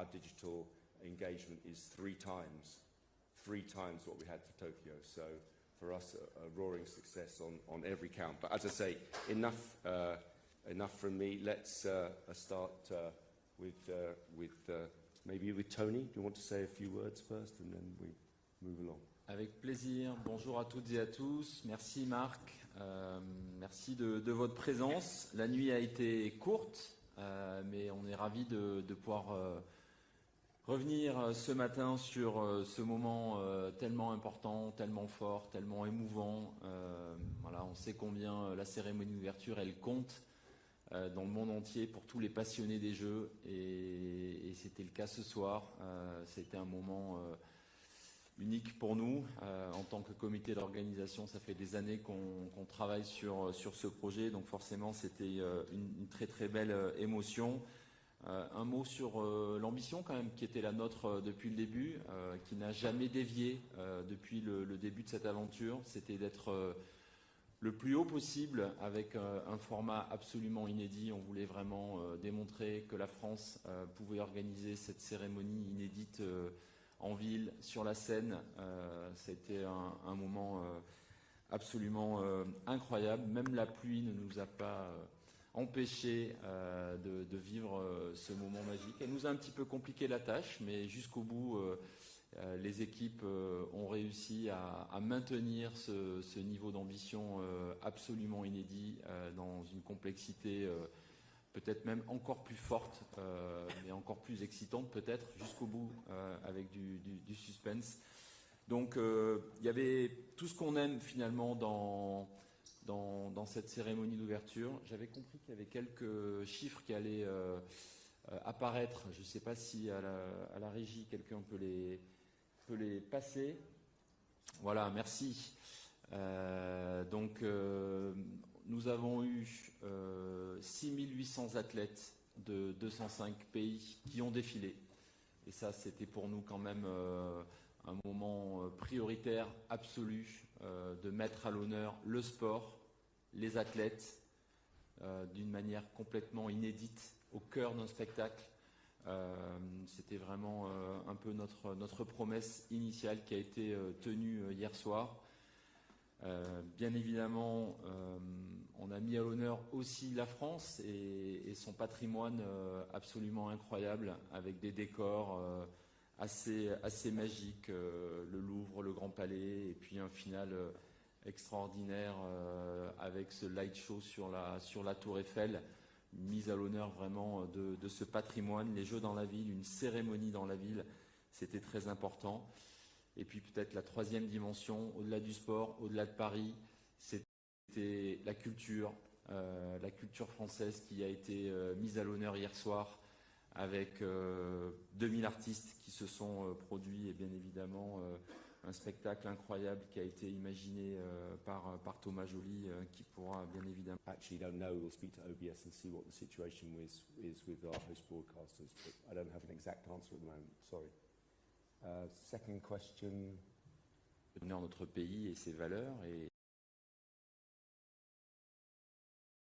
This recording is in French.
our digital engagement is three times what we had for Tokyo. So for us, a roaring success on every count. But as I say, enough from me. Let's start maybe with Tony. Do you want to say a few words first, and then we move along? Avec plaisir. Bonjour à toutes et à tous. Merci Marc. Merci de votre présence. La nuit a été courte, mais on est ravis de pouvoir revenir ce matin sur ce moment tellement important, tellement fort, tellement émouvant. Voilà, on sait combien la cérémonie d'ouverture, elle compte dans le monde entier pour tous les passionnés des jeux. Et c'était le cas ce soir. C'était un moment unique pour nous. En tant que comité d'organisation, ça fait des années qu'on travaille sur ce projet. Donc forcément, c'était une très très belle émotion. Un mot sur l'ambition quand même qui était la nôtre depuis le début, qui n'a jamais dévié depuis le début de cette aventure. C'était d'être le plus haut possible avec un format absolument inédit. On voulait vraiment démontrer que la France pouvait organiser cette cérémonie inédite en ville, sur la Seine. C'était un moment absolument incroyable. Même la pluie ne nous a pas empêché de vivre ce moment magique. Elle nous a un petit peu compliqué la tâche, mais jusqu'au bout, les équipes ont réussi à maintenir ce niveau d'ambition absolument inédit dans une complexité peut-être même encore plus forte, mais encore plus excitante peut-être, jusqu'au bout avec du suspense. Donc il y avait tout ce qu'on aime finalement dans cette cérémonie d'ouverture. J'avais compris qu'il y avait quelques chiffres qui allaient apparaître. Je ne sais pas si à la régie, quelqu'un peut les passer. Voilà, merci. Nous avons eu 6800 athlètes de 205 pays qui ont défilé. Et ça, c'était pour nous quand même un moment prioritaire absolu de mettre à l'honneur le sport, les athlètes, d'une manière complètement inédite, au cœur d'un spectacle. C'était vraiment un peu notre promesse initiale qui a été tenue hier soir. Bien évidemment, on a mis à l'honneur aussi la France et son patrimoine absolument incroyable, avec des décors assez magiques, le Louvre, le Grand Palais, et puis un final extraordinaire avec ce light show sur la Tour Eiffel, une mise à l'honneur vraiment de ce patrimoine, les Jeux dans la ville, une cérémonie dans la ville, c'était très important. Et puis peut-être la troisième dimension, au-delà du sport, au-delà de Paris, c'était la culture française qui a été mise à l'honneur hier soir avec 2000 artistes qui se sont produits et bien évidemment un spectacle incroyable qui a été imaginé par Thomas Joly qui pourra bien évidemment... Actually don't know, we'll speak to OBS and see what the situation is with our host broadcasters, but I don't have an exact answer at the moment, sorry. Second question. Notre pays et ses valeurs et